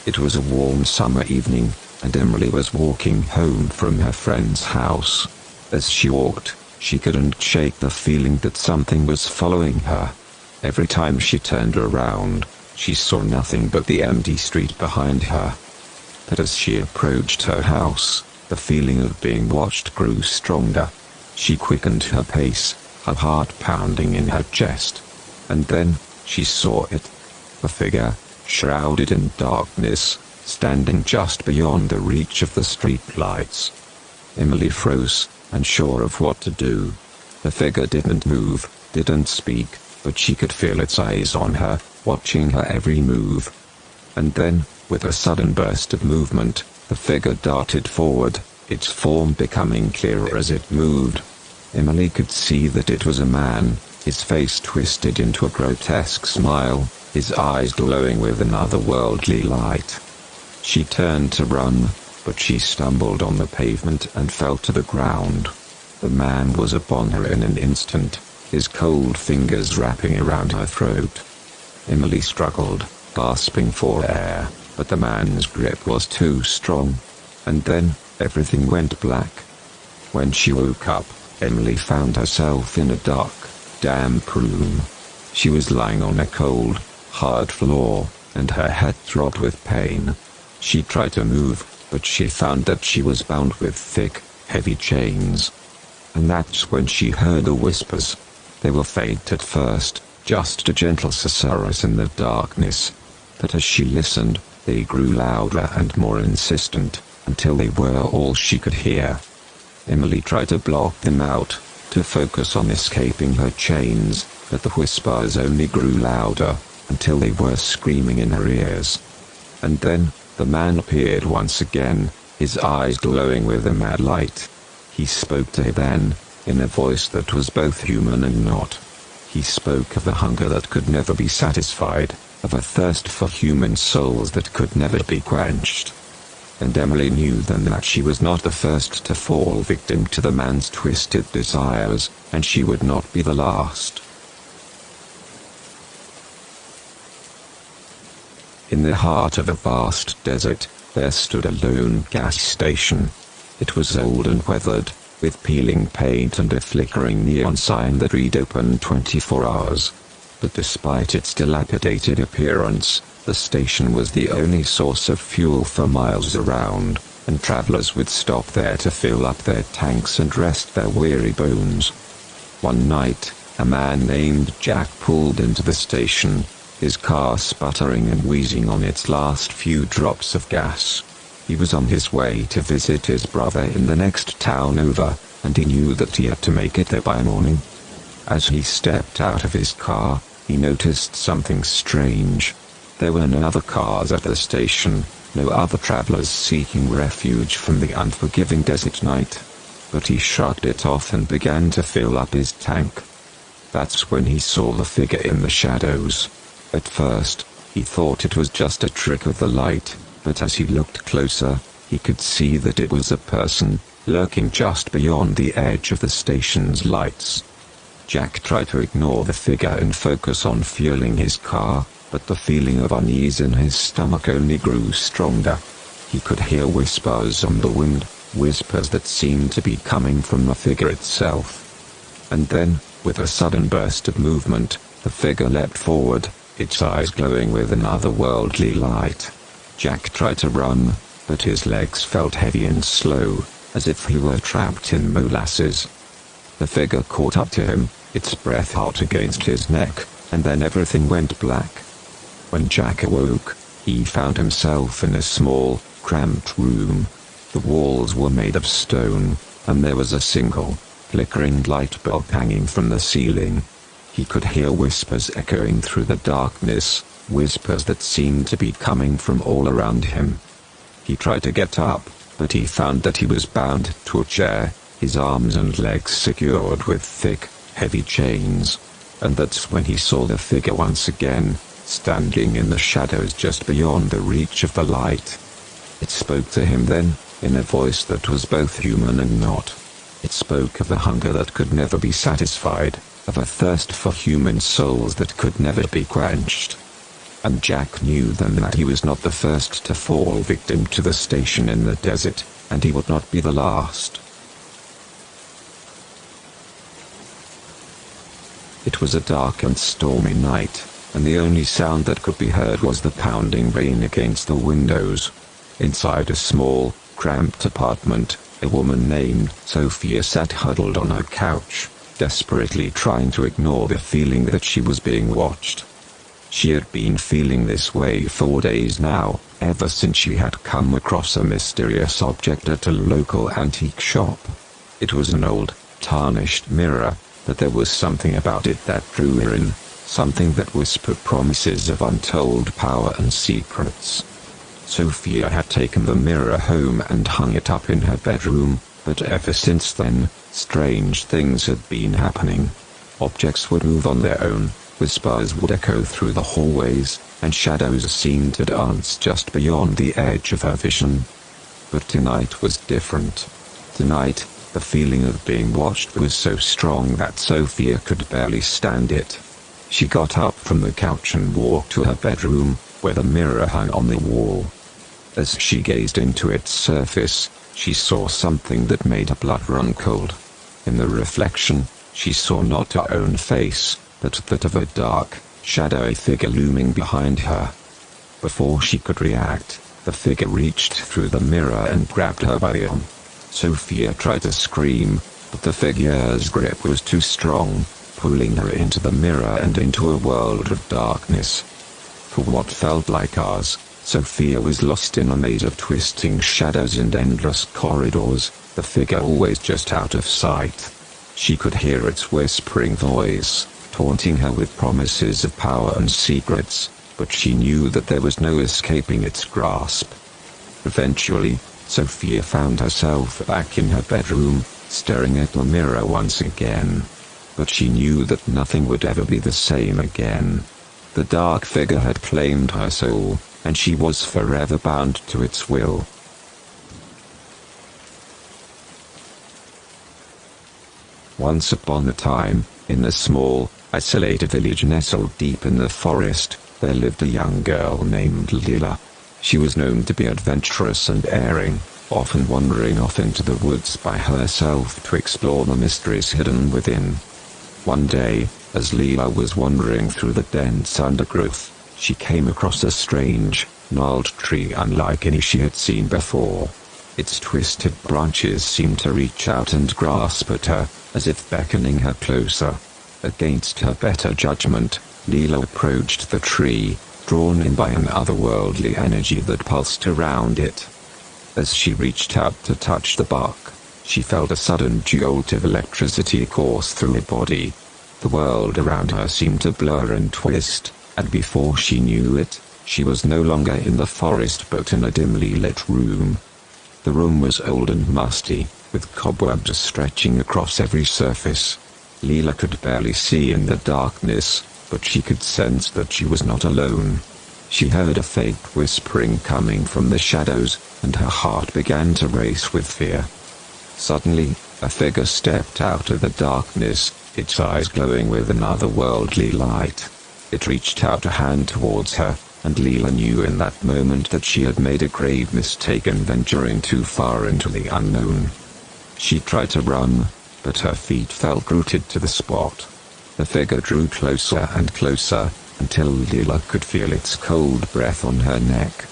It was a warm summer evening, and Emily was walking home from her friend's house. As she walked, she couldn't shake the feeling that something was following her. Every time she turned around, she saw nothing but the empty street behind her. But as she approached her house, the feeling of being watched grew stronger. She quickened her pace, her heart pounding in her chest. And then, she saw it. A figure, shrouded in darkness, standing just beyond the reach of the street lights. Emily froze, unsure of what to do. The figure didn't move, didn't speak, but she could feel its eyes on her, watching her every move. And then, with a sudden burst of movement, the figure darted forward, its form becoming clearer as it moved. Emily could see that it was a man, his face twisted into a grotesque smile, his eyes glowing with an otherworldly light. She turned to run, but she stumbled on the pavement and fell to the ground. The man was upon her in an instant, his cold fingers wrapping around her throat. Emily struggled, gasping for air, but the man's grip was too strong. And then, everything went black. When she woke up, Emily found herself in a dark, damp room. She was lying on a cold, hard floor, and her head throbbed with pain. She tried to move, but she found that she was bound with thick, heavy chains. And that's when she heard the whispers. They were faint at first, just a gentle susurrus in the darkness. But as she listened, they grew louder and more insistent, until they were all she could hear. Emily tried to block them out, to focus on escaping her chains, but the whispers only grew louder, until they were screaming in her ears. And then, the man appeared once again, his eyes glowing with a mad light. He spoke to her then, in a voice that was both human and not. He spoke of a hunger that could never be satisfied, of a thirst for human souls that could never be quenched. And Emily knew then that she was not the first to fall victim to the man's twisted desires, and she would not be the last. In the heart of a vast desert, there stood a lone gas station. It was old and weathered, with peeling paint and a flickering neon sign that read "Open 24 hours." But despite its dilapidated appearance, the station was the only source of fuel for miles around, and travelers would stop there to fill up their tanks and rest their weary bones. One night, a man named Jack pulled into the station, his car sputtering and wheezing on its last few drops of gas. He was on his way to visit his brother in the next town over, and he knew that he had to make it there by morning. As he stepped out of his car, he noticed something strange. There were no other cars at the station, no other travelers seeking refuge from the unforgiving desert night. But he shrugged it off and began to fill up his tank. That's when he saw the figure in the shadows. At first, he thought it was just a trick of the light, but as he looked closer, he could see that it was a person, lurking just beyond the edge of the station's lights. Jack tried to ignore the figure and focus on fueling his car, but the feeling of unease in his stomach only grew stronger. He could hear whispers on the wind, whispers that seemed to be coming from the figure itself. And then, with a sudden burst of movement, the figure leapt forward, its eyes glowing with an otherworldly light. Jack tried to run, but his legs felt heavy and slow, as if he were trapped in molasses. The figure caught up to him, its breath hot against his neck, and then everything went black. When Jack awoke, he found himself in a small, cramped room. The walls were made of stone, and there was a single, flickering light bulb hanging from the ceiling. He could hear whispers echoing through the darkness, whispers that seemed to be coming from all around him. He tried to get up, but he found that he was bound to a chair, his arms and legs secured with thick, heavy chains. And that's when he saw the figure once again, standing in the shadows just beyond the reach of the light. It spoke to him then, in a voice that was both human and not. It spoke of a hunger that could never be satisfied, of a thirst for human souls that could never be quenched. and Jack knew then that he was not the first to fall victim to the station in the desert, and he would not be the last. It was a dark and stormy night, and the only sound that could be heard was the pounding rain against the windows. Inside a small, cramped apartment, a woman named Sophia sat huddled on her couch, desperately trying to ignore the feeling that she was being watched. She had been feeling this way for 4 days now, ever since she had come across a mysterious object at a local antique shop. It was an old, tarnished mirror, but there was something about it that drew her in, something that whispered promises of untold power and secrets. Sophia had taken the mirror home and hung it up in her bedroom, but ever since then, strange things had been happening. Objects would move on their own, whispers would echo through the hallways, and shadows seemed to dance just beyond the edge of her vision. But tonight was different. Tonight, the feeling of being watched was so strong that Sophia could barely stand it. She got up from the couch and walked to her bedroom, where the mirror hung on the wall. As she gazed into its surface, she saw something that made her blood run cold. In the reflection, she saw not her own face, but that of a dark, shadowy figure looming behind her. Before she could react, the figure reached through the mirror and grabbed her by the arm. Sophia tried to scream, but the figure's grip was too strong, pulling her into the mirror and into a world of darkness. For what felt like hours, Sophia was lost in a maze of twisting shadows and endless corridors, the figure always just out of sight. She could hear its whispering voice, taunting her with promises of power and secrets, but she knew that there was no escaping its grasp. Eventually, Sophia found herself back in her bedroom, staring at the mirror once again. But she knew that nothing would ever be the same again. The dark figure had claimed her soul, and she was forever bound to its will. Once upon a time, in a small, isolated village nestled deep in the forest, there lived a young girl named Lila. She was known to be adventurous and daring, often wandering off into the woods by herself to explore the mysteries hidden within. One day, as Lila was wandering through the dense undergrowth, she came across a strange, gnarled tree unlike any she had seen before. Its twisted branches seemed to reach out and grasp at her, as if beckoning her closer. Against her better judgment, Lila approached the tree, drawn in by an otherworldly energy that pulsed around it. As she reached out to touch the bark, she felt a sudden jolt of electricity course through her body. The world around her seemed to blur and twist, and before she knew it, she was no longer in the forest but in a dimly lit room. The room was old and musty, with cobwebs stretching across every surface. Lila could barely see in the darkness, but she could sense that she was not alone. She heard a faint whispering coming from the shadows, and her heart began to race with fear. Suddenly, a figure stepped out of the darkness, its eyes glowing with an otherworldly light. It reached out a hand towards her, and Lila knew in that moment that she had made a grave mistake in venturing too far into the unknown. She tried to run, but her feet felt rooted to the spot. The figure drew closer and closer, until Lila could feel its cold breath on her neck.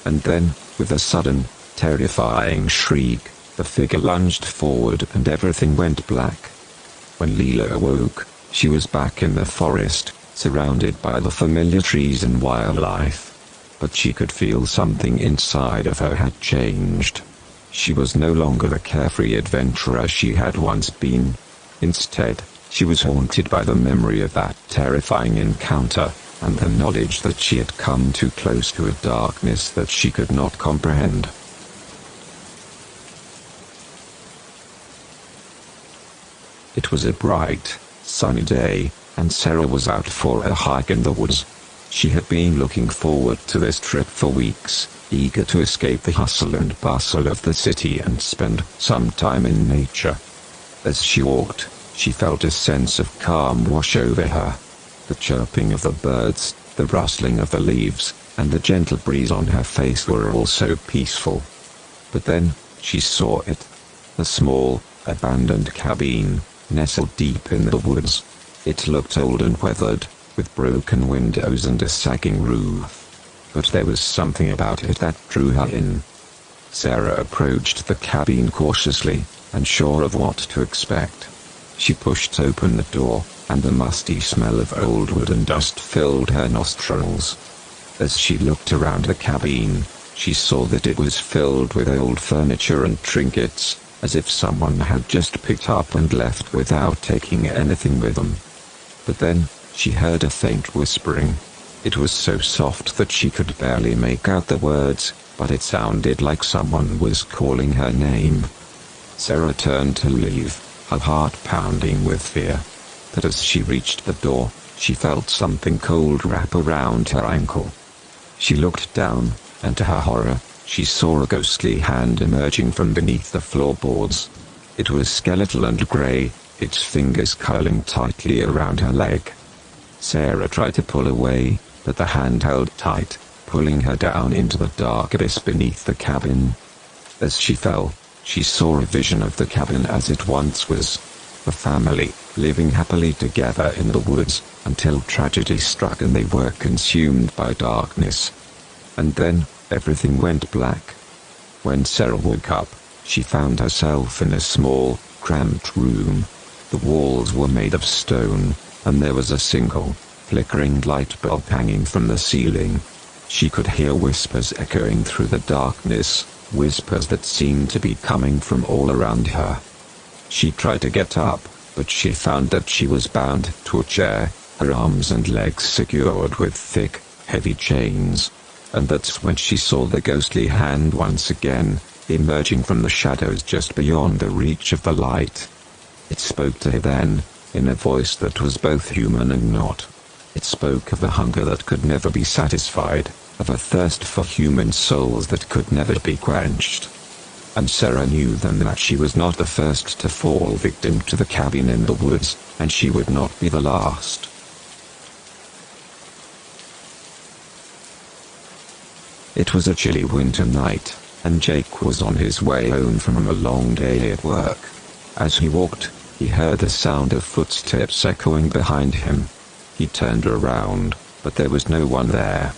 And then, with a sudden, terrifying shriek, the figure lunged forward and everything went black. When Lila awoke, she was back in the forest, surrounded by the familiar trees and wildlife. But she could feel something inside of her had changed. She was no longer the carefree adventurer she had once been. Instead, she was haunted by the memory of that terrifying encounter, and the knowledge that she had come too close to a darkness that she could not comprehend. It was a bright, sunny day, and Sarah was out for a hike in the woods. She had been looking forward to this trip for weeks, eager to escape the hustle and bustle of the city and spend some time in nature. As she walked, she felt a sense of calm wash over her. The chirping of the birds, The rustling of the leaves, and the gentle breeze on her face were all so peaceful. But then, she saw it. A small, abandoned cabin, nestled deep in the woods. It looked old and weathered, with broken windows and a sagging roof. But there was something about it that drew her in. Sarah approached the cabin cautiously, unsure of what to expect. She pushed open the door, and the musty smell of old wood and dust filled her nostrils. As she looked around the cabin, she saw that it was filled with old furniture and trinkets, as if someone had just picked up and left without taking anything with them. But then, she heard a faint whispering. It was so soft that she could barely make out the words, but it sounded like someone was calling her name. Sarah turned to leave, her heart pounding with fear. But as she reached the door, she felt something cold wrap around her ankle. She looked down, and to her horror, she saw a ghostly hand emerging from beneath the floorboards. It was skeletal and grey, its fingers curling tightly around her leg. Sarah tried to pull away, but the hand held tight, pulling her down into the dark abyss beneath the cabin. As she fell, she saw a vision of the cabin as it once was. A family, living happily together in the woods, until tragedy struck and they were consumed by darkness. And then, everything went black. When Sarah woke up, she found herself in a small, cramped room. The walls were made of stone, and there was a single, flickering light bulb hanging from the ceiling. She could hear whispers echoing through the darkness, whispers that seemed to be coming from all around her. She tried to get up, but she found that she was bound to a chair, her arms and legs secured with thick, heavy chains. And that's when she saw the ghostly hand once again, emerging from the shadows just beyond the reach of the light. It spoke to her then, in a voice that was both human and not. It spoke of a hunger that could never be satisfied, of a thirst for human souls that could never be quenched. And Sarah knew then that she was not the first to fall victim to the cabin in the woods, and she would not be the last. It was a chilly winter night, and Jake was on his way home from a long day at work. As he walked, he heard the sound of footsteps echoing behind him. He turned around, but there was no one there.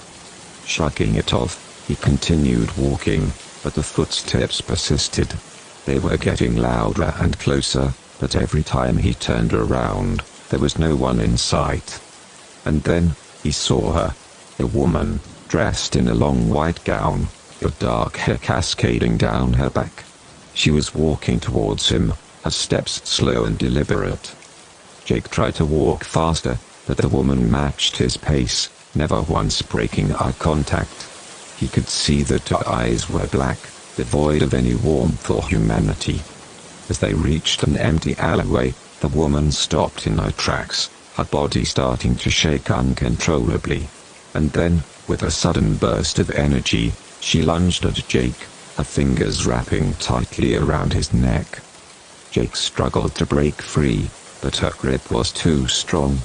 Shrugging it off, he continued walking, but the footsteps persisted. They were getting louder and closer, but every time he turned around, there was no one in sight. And then, he saw her. A woman, dressed in a long white gown, her dark hair cascading down her back. She was walking towards him, her steps slow and deliberate. Jake tried to walk faster, but the woman matched his pace, never once breaking eye contact. He could see that her eyes were black, devoid of any warmth or humanity. As they reached an empty alleyway, the woman stopped in her tracks, her body starting to shake uncontrollably. And then, with a sudden burst of energy, she lunged at Jake, her fingers wrapping tightly around his neck. Jake struggled to break free, but her grip was too strong.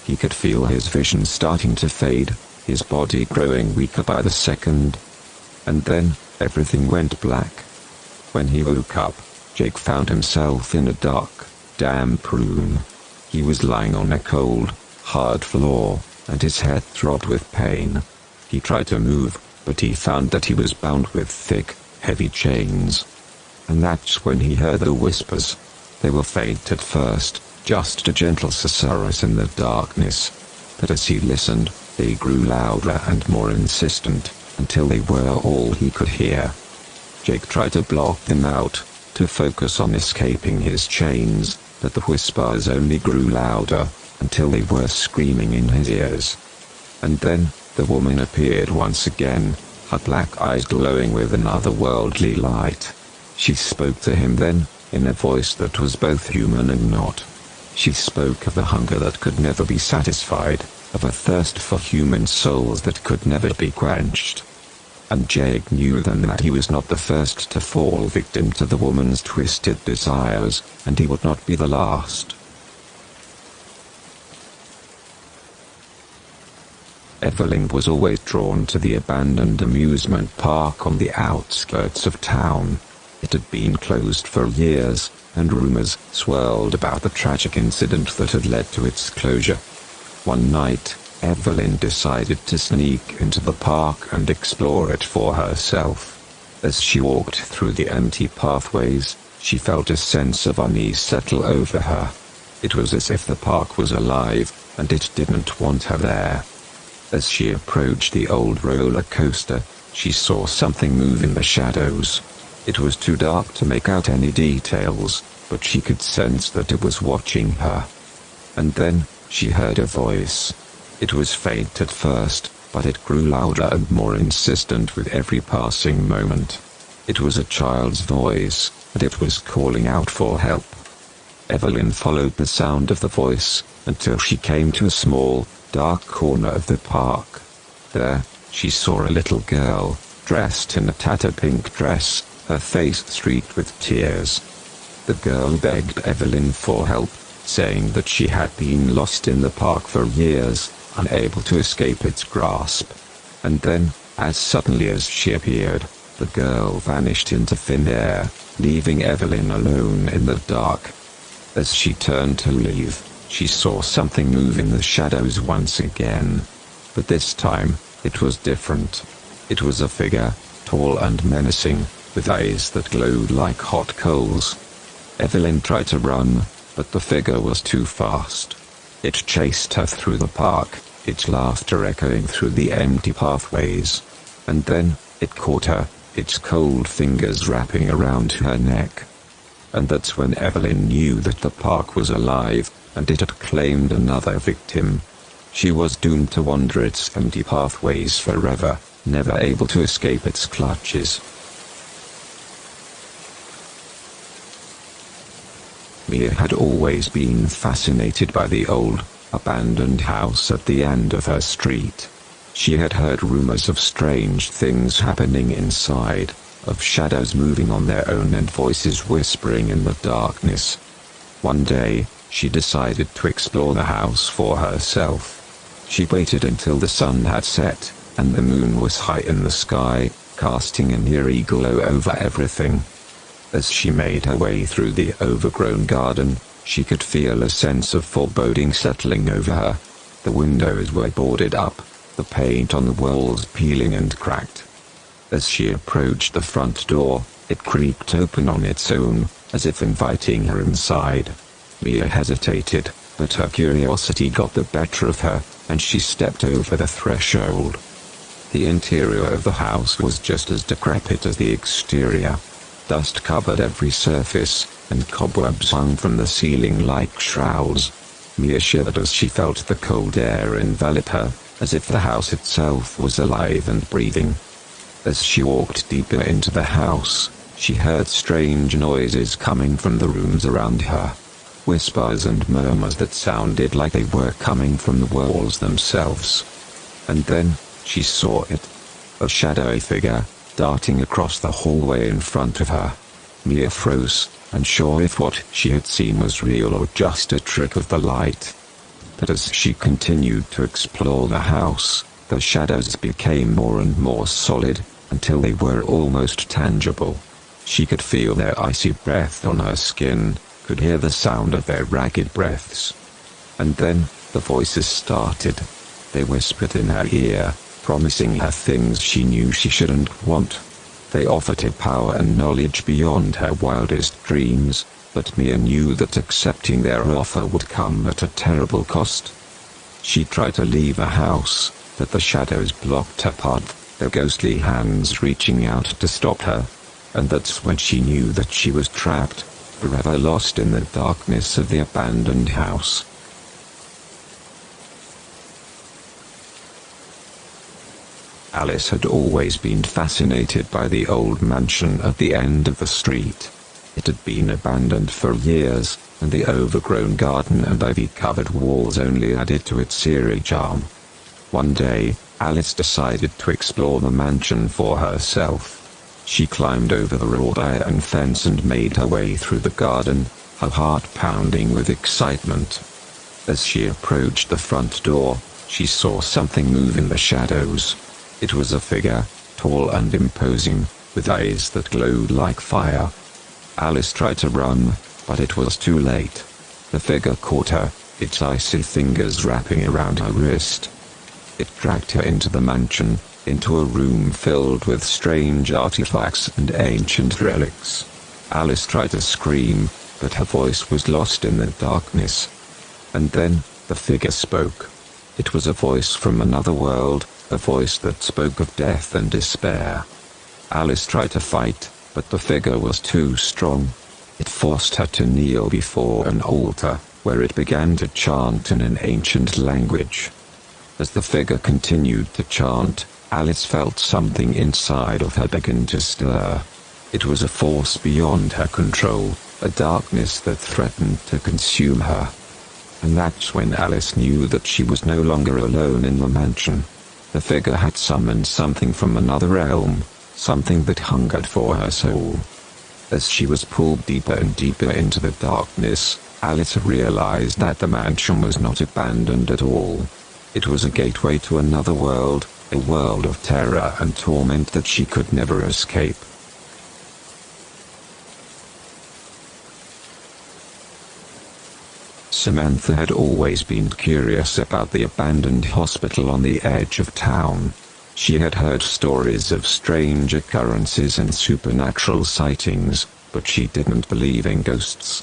He could feel his vision starting to fade, his body growing weaker by the second. And then, everything went black. When he woke up, Jake found himself in a dark, damp room. He was lying on a cold, hard floor, and his head throbbed with pain. He tried to move, but he found that he was bound with thick, heavy chains. And that's when he heard the whispers. They were faint at first, just a gentle susurrus in the darkness. But as he listened, they grew louder and more insistent, until they were all he could hear. Jake tried to block them out, to focus on escaping his chains, but the whispers only grew louder, until they were screaming in his ears. And then, the woman appeared once again, her black eyes glowing with an otherworldly light. She spoke to him then, in a voice that was both human and not. She spoke of a hunger that could never be satisfied, of a thirst for human souls that could never be quenched. And Jake knew then that he was not the first to fall victim to the woman's twisted desires, and he would not be the last. Evelyn was always drawn to the abandoned amusement park on the outskirts of town. It had been closed for years, and rumors swirled about the tragic incident that had led to its closure. One night, Evelyn decided to sneak into the park and explore it for herself. As she walked through the empty pathways, she felt a sense of unease settle over her. It was as if the park was alive, and it didn't want her there. As she approached the old roller coaster, she saw something move in the shadows. It was too dark to make out any details, but she could sense that it was watching her. And then, she heard a voice. It was faint at first, but it grew louder and more insistent with every passing moment. It was a child's voice, and it was calling out for help. Evelyn followed the sound of the voice, until she came to a small, dark corner of the park. There, she saw a little girl, dressed in a tattered pink dress, her face streaked with tears. The girl begged Evelyn for help, saying that she had been lost in the park for years, unable to escape its grasp. And then, as suddenly as she appeared, the girl vanished into thin air, leaving Evelyn alone in the dark. As she turned to leave, she saw something move in the shadows once again. But this time, it was different. It was a figure, tall and menacing, with eyes that glowed like hot coals. Evelyn tried to run, but the figure was too fast. It chased her through the park, its laughter echoing through the empty pathways. And then, it caught her, its cold fingers wrapping around her neck. And that's when Evelyn knew that the park was alive, and it had claimed another victim. She was doomed to wander its empty pathways forever, never able to escape its clutches. Mia had always been fascinated by the old, abandoned house at the end of her street. She had heard rumors of strange things happening inside, of shadows moving on their own and voices whispering in the darkness. One day, she decided to explore the house for herself. She waited until the sun had set, and the moon was high in the sky, casting an eerie glow over everything. As she made her way through the overgrown garden, she could feel a sense of foreboding settling over her. The windows were boarded up, the paint on the walls peeling and cracked. As she approached the front door, it creaked open on its own, as if inviting her inside. Mia hesitated, but her curiosity got the better of her, and she stepped over the threshold. The interior of the house was just as decrepit as the exterior. Dust covered every surface, and cobwebs hung from the ceiling like shrouds. Mia shivered as she felt the cold air envelop her, as if the house itself was alive and breathing. As she walked deeper into the house, she heard strange noises coming from the rooms around her. Whispers and murmurs that sounded like they were coming from the walls themselves. And then, she saw it. A shadowy figure, darting across the hallway in front of her. Mia froze, unsure if what she had seen was real or just a trick of the light. But as she continued to explore the house, the shadows became more and more solid, until they were almost tangible. She could feel their icy breath on her skin, could hear the sound of their ragged breaths. And then, the voices started. They whispered in her ear, promising her things she knew she shouldn't want. They offered her power and knowledge beyond her wildest dreams, but Mia knew that accepting their offer would come at a terrible cost. She tried to leave the house, but the shadows blocked her path, their ghostly hands reaching out to stop her. And that's when she knew that she was trapped, forever lost in the darkness of the abandoned house. Alice had always been fascinated by the old mansion at the end of the street. It had been abandoned for years, and the overgrown garden and ivy-covered walls only added to its eerie charm. One day, Alice decided to explore the mansion for herself. She climbed over the wrought iron fence and made her way through the garden, her heart pounding with excitement. As she approached the front door, she saw something move in the shadows. It was a figure, tall and imposing, with eyes that glowed like fire. Alice tried to run, but it was too late. The figure caught her, its icy fingers wrapping around her wrist. It dragged her into the mansion, into a room filled with strange artifacts and ancient relics. Alice tried to scream, but her voice was lost in the darkness. And then, the figure spoke. It was a voice from another world, a voice that spoke of death and despair. Alice tried to fight, but the figure was too strong. It forced her to kneel before an altar, where it began to chant in an ancient language. As the figure continued to chant, Alice felt something inside of her begin to stir. It was a force beyond her control, a darkness that threatened to consume her. And that's when Alice knew that she was no longer alone in the mansion. The figure had summoned something from another realm, something that hungered for her soul. As she was pulled deeper and deeper into the darkness, Alice realized that the mansion was not abandoned at all. It was a gateway to another world, a world of terror and torment that she could never escape. Samantha had always been curious about the abandoned hospital on the edge of town. She had heard stories of strange occurrences and supernatural sightings, but she didn't believe in ghosts.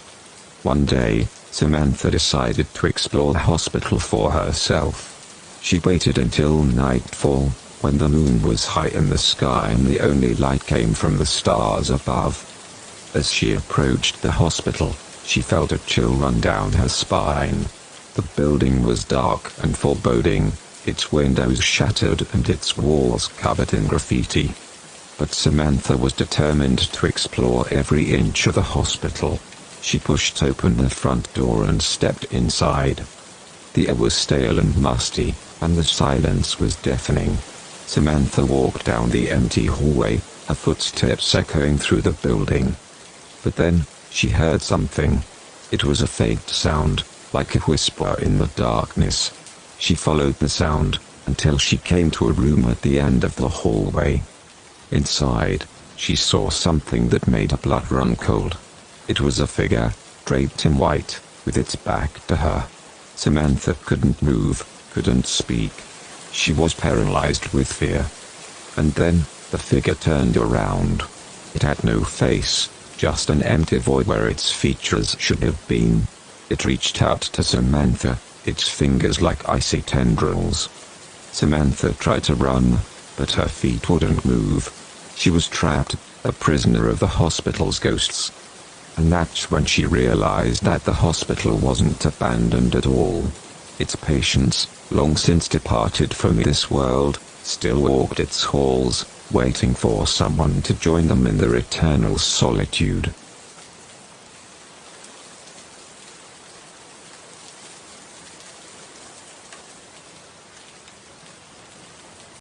One day, Samantha decided to explore the hospital for herself. She waited until nightfall, when the moon was high in the sky and the only light came from the stars above. As she approached the hospital, she felt a chill run down her spine. The building was dark and foreboding, its windows shattered and its walls covered in graffiti. But Samantha was determined to explore every inch of the hospital. She pushed open the front door and stepped inside. The air was stale and musty, and the silence was deafening. Samantha walked down the empty hallway, her footsteps echoing through the building. But then, she heard something. It was a faint sound, like a whisper in the darkness. She followed the sound, until she came to a room at the end of the hallway. Inside, she saw something that made her blood run cold. It was a figure, draped in white, with its back to her. Samantha couldn't move, couldn't speak. She was paralyzed with fear. And then, the figure turned around. It had no face, just an empty void where its features should have been. It reached out to Samantha, its fingers like icy tendrils. Samantha tried to run, but her feet wouldn't move. She was trapped, a prisoner of the hospital's ghosts. And that's when she realized that the hospital wasn't abandoned at all. Its patients, long since departed from this world, still walked its halls, waiting for someone to join them in their eternal solitude.